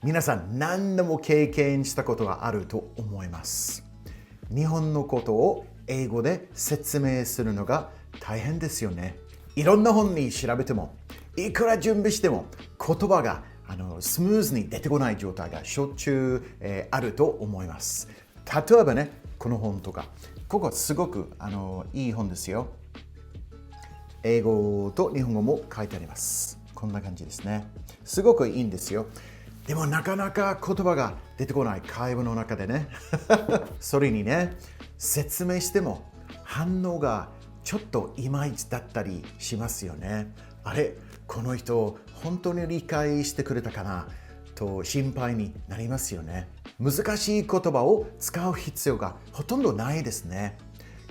皆さん何度も経験したことがあると思います。日本のことを英語で説明するのが大変ですよね。いろんな本に調べても、いくら準備しても言葉がスムーズに出てこない状態がしょっちゅう、あると思います。例えばね、この本とか、ここすごくいい本ですよ。英語と日本語も書いてあります。こんな感じですね。すごくいいんですよ。でもなかなか言葉が出てこない会話の中でねそれにね、説明しても反応がちょっといまいちだったりしますよね。あれ、この人本当に理解してくれたかなと心配になりますよね。難しい言葉を使う必要がほとんどないですね。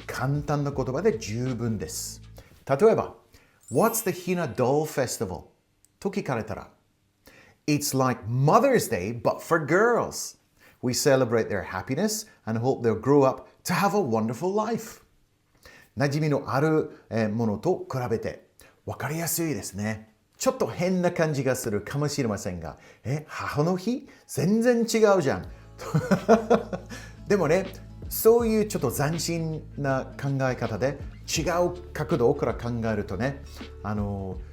簡単な言葉で十分です。例えば What's the Hina Doll Festival? と聞かれたらIt's like Mother's Day, but for girls. We celebrate their happiness and hope they'll grow up to have a wonderful life. 馴染みのあるものと比べて分かりやすいですね。ちょっと変な感じがするかもしれませんが、母の日全然違うじゃん。でもね、そういうちょっと斬新な考え方で違う角度から考えるとね、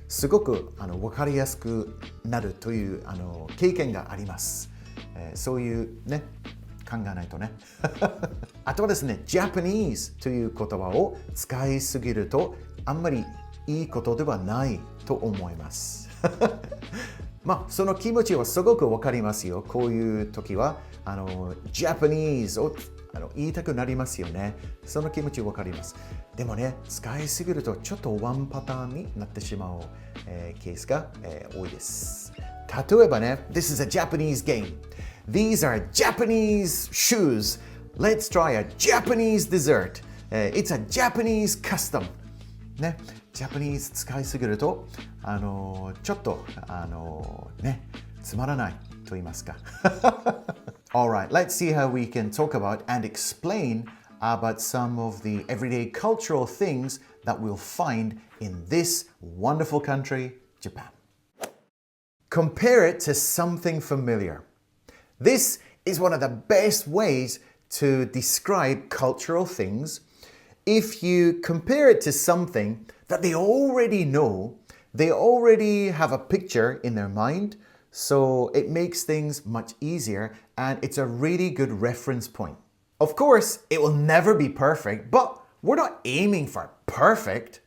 すごく分かりやすくなるという経験があります。そういうね、考えないとね。あとはですね、Japanese という言葉を使いすぎるとあんまりいいことではないと思います。まあ、その気持ちはすごく分かりますよ。こういう時はJapanese を言いたくなりますよね。その気持ち分かります。でもね、使いすぎるとちょっとワンパターンになってしまう、ケースが、多いです。例えばね、This is a Japanese game. These are Japanese shoes. Let's try a Japanese dessert. It's a Japanese custom. ね、Japanese 使いすぎると、ちょっと、ね、つまらないと言いますか。Alright, let's see how we can talk about and explain about some of the everyday cultural things that we'll find in this wonderful country, Japan. Compare it to something familiar. This is one of the best ways to describe cultural things. If you compare it to something that they already know, they already have a picture in their mind, so it makes things much easier and it's a really good reference point. Of course, it will never be perfect, but we're not aiming for perfect.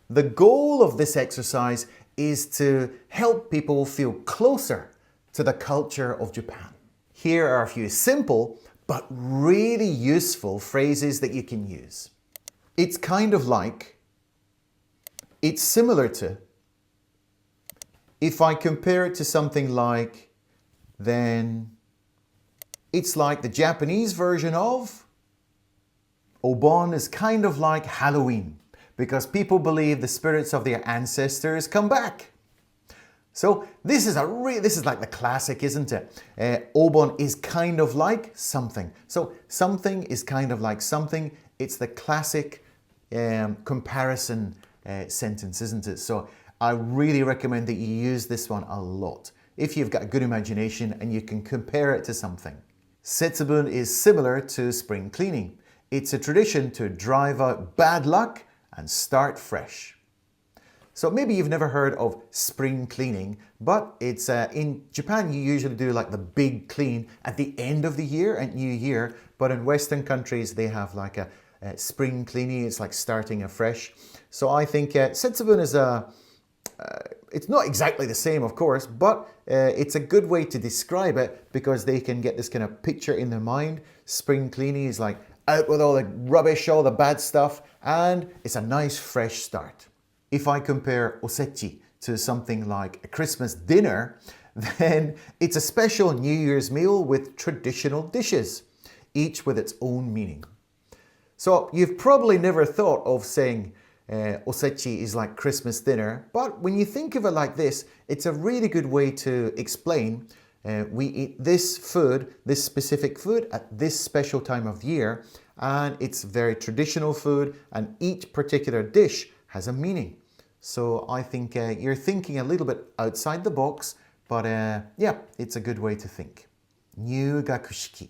The goal of this exercise is to help people feel closer to the culture of Japan. Here are a few simple but really useful phrases that you can use. It's kind of like, it's similar to. If I compare it to something like, then it's like the Japanese version of. Obon is kind of like Halloween because people believe the spirits of their ancestors come back. So this is like the classic, isn't it? Obon is kind of like something. So something is kind of like something. It's the classic comparison sentence, isn't it? So I really recommend that you use this one a lot if you've got a good imagination and you can compare it to something. Setsubun is similar to spring cleaning. It's a tradition to drive out bad luck and start fresh. So maybe you've never heard of spring cleaning, but it's in Japan you usually do like the big clean at the end of the year and New Year, but in Western countries they have like a spring cleaning. It's like starting afresh. So I think Setsubun is it's not exactly the same, of course, but it's a good way to describe it because they can get this kind of picture in their mind. Spring cleaning is like out with all the rubbish, all the bad stuff, and it's a nice fresh start. If I compare osechi to something like a Christmas dinner, then it's a special New Year's meal with traditional dishes, each with its own meaning. So you've probably never thought of saying osechi is like Christmas dinner, but when you think of it like this, it's a really good way to explain we eat this food, this specific food at this special time of year, and it's very traditional food, and each particular dish has a meaning. So I think you're thinking a little bit outside the box, But yeah, it's a good way to think. 入学式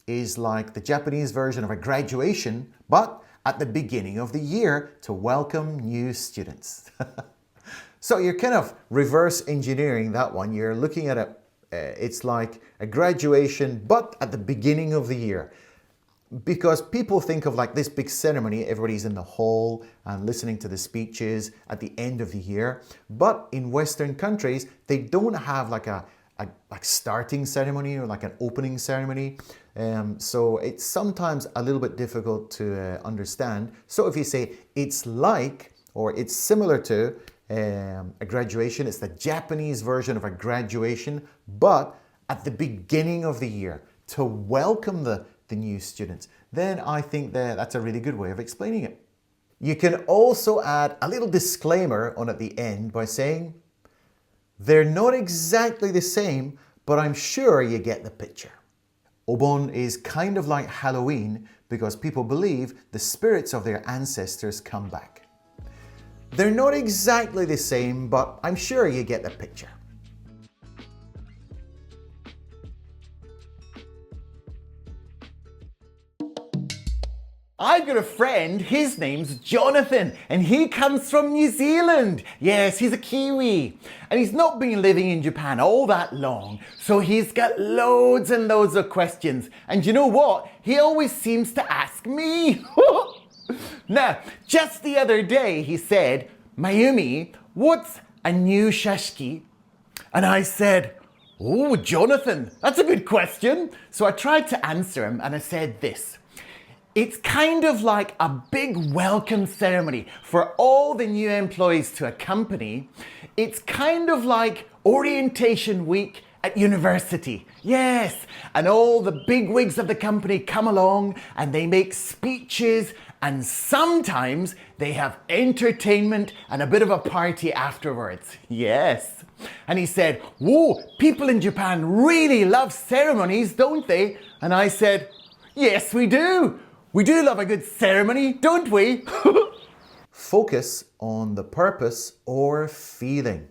is like the Japanese version of a graduation, but at the beginning of the year to welcome new students. So you're kind of reverse engineering that one. You're looking at it, it's like a graduation, but at the beginning of the year. Because people think of like this big ceremony, everybody's in the hall and listening to the speeches at the end of the year. But in Western countries, they don't have like a starting ceremony or like an opening ceremony. So it's sometimes a little bit difficult to understand. So if you say it's like, or it's similar to a graduation, it's the Japanese version of a graduation, but at the beginning of the year to welcome the new students, then I think that's a really good way of explaining it. You can also add a little disclaimer on at the end by saying, they're not exactly the same, but I'm sure you get the picture. Obon is kind of like Halloween because people believe the spirits of their ancestors come back. They're not exactly the same, but I'm sure you get the picture. I've got a friend, his name's Jonathan, and he comes from New Zealand. Yes, he's a Kiwi. And he's not been living in Japan all that long, so he's got loads and loads of questions. And you know what? He always seems to ask me. Now, just the other day he said, Mayumi, what's a new Shashki? And I said, oh, Jonathan, that's a good question. So I tried to answer him and I said this. It's kind of like a big welcome ceremony for all the new employees to a company. It's kind of like orientation week at university. Yes, and all the bigwigs of the company come along and they make speeches and sometimes they have entertainment and a bit of a party afterwards. Yes. And he said, whoa, people in Japan really love ceremonies, don't they? And I said, yes, we do. We do love a good ceremony, don't we? Focus on the purpose or feeling.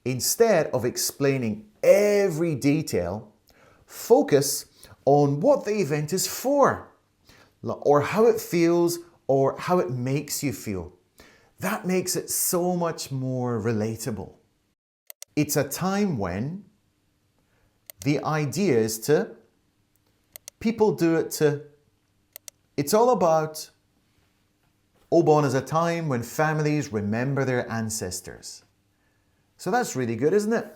Instead of explaining every detail, focus on what the event is for, or how it feels, or how it makes you feel. That makes it so much more relatable. It's a time when the idea is to, people do it to, it's all about, Obon is a time when families remember their ancestors. So that's really good, isn't it?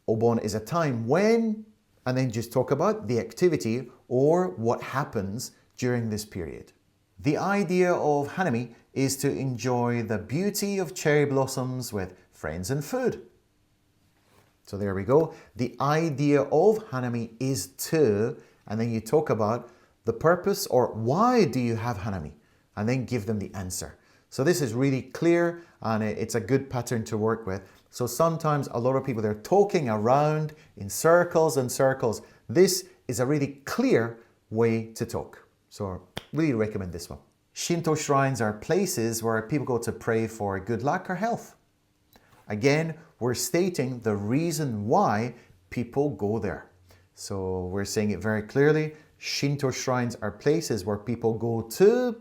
Obon is a time when, and then just talk about the activity or what happens during this period. The idea of Hanami is to enjoy the beauty of cherry blossoms with friends and food. So there we go. The idea of Hanami is to, and then you talk about the purpose or why do you have Hanami? And then give them the answer. So this is really clear and it's a good pattern to work with. So sometimes a lot of people, they're talking around in circles and circles. This is a really clear way to talk. So I really recommend this one. Shinto shrines are places where people go to pray for good luck or health. Again, we're stating the reason why people go there. So we're saying it very clearly. Shinto shrines are places where people go to,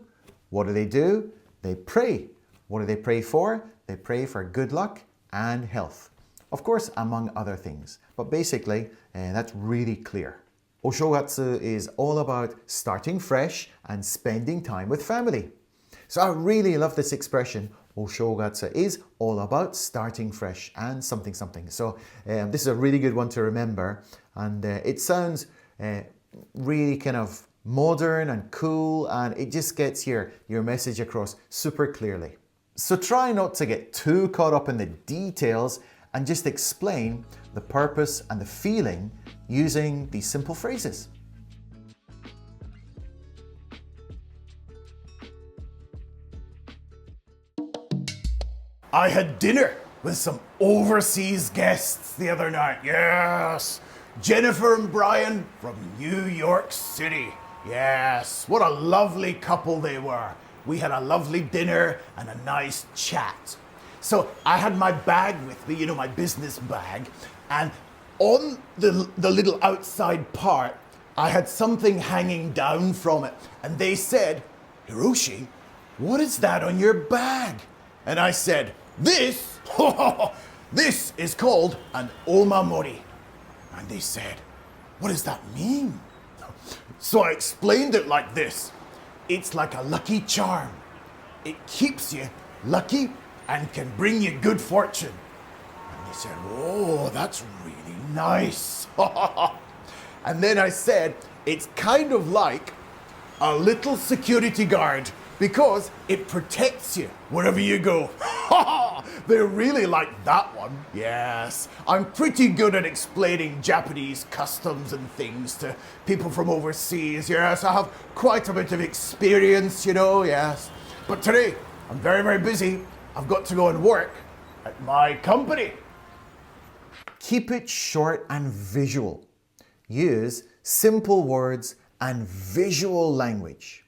what do? They pray. What do they pray for? They pray for good luck and health. Of course, among other things. But basically, that's really clear. Oshogatsu is all about starting fresh and spending time with family. So I really love this expression. Oshogatsu is all about starting fresh and something. So this is a really good one to remember. And it sounds really kind of modern and cool, and it just gets your message across super clearly. So try not to get too caught up in the details and just explain the purpose and the feeling using these simple phrases. I had dinner with some overseas guests the other night. Yes. Jennifer and Brian from New York City. Yes, what a lovely couple they were. We had a lovely dinner and a nice chat. So I had my bag with me, my business bag, And on the little outside part, I had something hanging down from it. And they said, Hiroshi, what is that on your bag? And I said, this is called an omamori. And they said, what does that mean? So I explained it like this. It's like a lucky charm. It keeps you lucky and can bring you good fortune. And they said, oh, that's really nice. And then I said, it's kind of like a little security guard because it protects you wherever you go. They really like that one. Yes, I'm pretty good at explaining Japanese customs and things to people from overseas. Yes, I have quite a bit of experience, yes. But today, I'm very, very busy. I've got to go and work at my company. Keep it short and visual. Use simple words and visual language.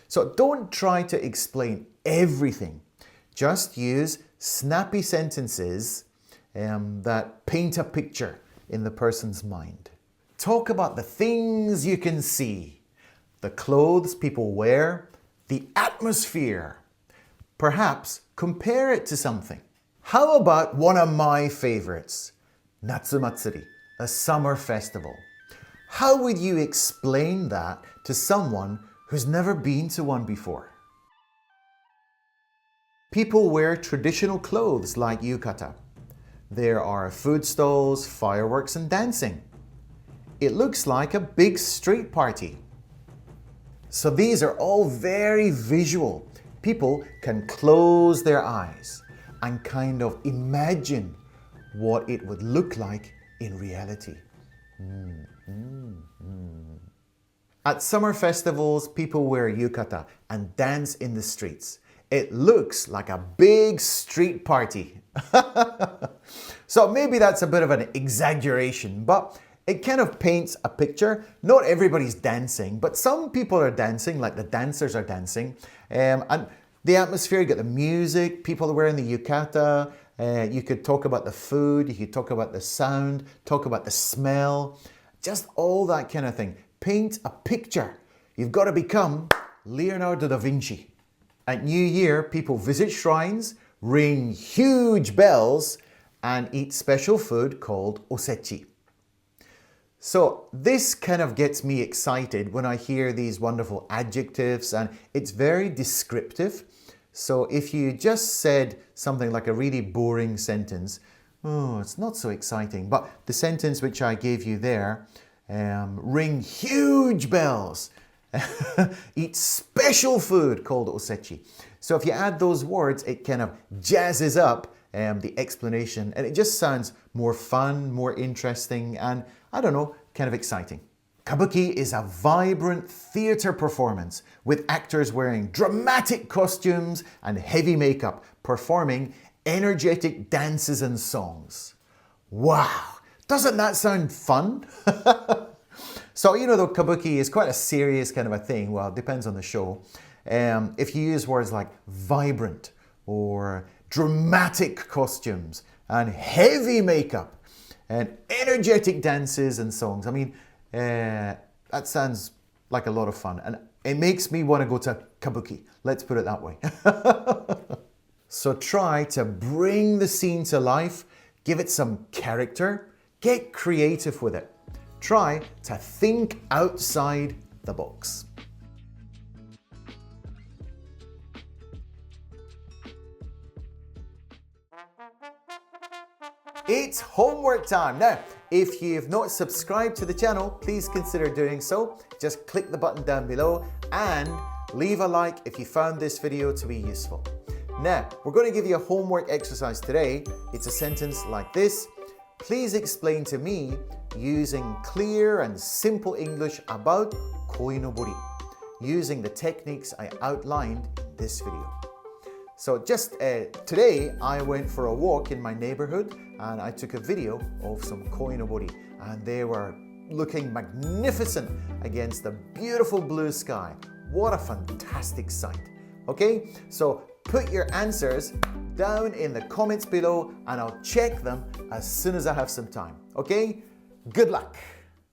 So don't try to explain everything. Just use snappy sentences that paint a picture in the person's mind. Talk about the things you can see, the clothes people wear, the atmosphere. Perhaps compare it to something. How about one of my favorites, Natsumatsuri, a summer festival? How would you explain that to someone who's never been to one before? People wear traditional clothes like yukata. There are food stalls, fireworks, and dancing. It looks like a big street party. So these are all very visual. People can close their eyes and kind of imagine what it would look like in reality. At summer festivals, people wear yukata and dance in the streets. It looks like a big street party. So maybe that's a bit of an exaggeration, but it kind of paints a picture. Not everybody's dancing, but some people are dancing, like the dancers are dancing. And the atmosphere, you get the music, people are wearing the yukata. You could talk about the food, you could talk about the sound, talk about the smell, just all that kind of thing. Paint a picture. You've got to become Leonardo da Vinci. At New Year, people visit shrines, ring huge bells, and eat special food called osechi. So this kind of gets me excited when I hear these wonderful adjectives, and it's very descriptive. So if you just said something like a really boring sentence, oh, it's not so exciting. But the sentence which I gave you there, ring huge bells, eat special food called osechi. So if you add those words, it kind of jazzes up the explanation, and it just sounds more fun, more interesting, and I don't know, kind of exciting. Kabuki is a vibrant theatre performance with actors wearing dramatic costumes and heavy makeup, performing energetic dances and songs. Wow, doesn't that sound fun? So, though Kabuki is quite a serious kind of a thing, well, it depends on the show. If you use words like vibrant or dramatic costumes and heavy makeup and energetic dances and songs, I mean, that sounds like a lot of fun. And it makes me want to go to Kabuki. Let's put it that way. So try to bring the scene to life, give it some character, get creative with it. Try to think outside the box. It's homework time. Now, if you've not subscribed to the channel, please consider doing so. Just click the button down below and leave a like if you found this video to be useful. Now, we're going to give you a homework exercise today. It's a sentence like this. Please explain to me using clear and simple English about koinobori, using the techniques I outlined in this video. So just today, I went for a walk in my neighborhood and I took a video of some koinobori, and they were looking magnificent against the beautiful blue sky. What a fantastic sight. Okay, so put your answers down in the comments below and I'll check them as soon as I have some time. Okay? Good luck!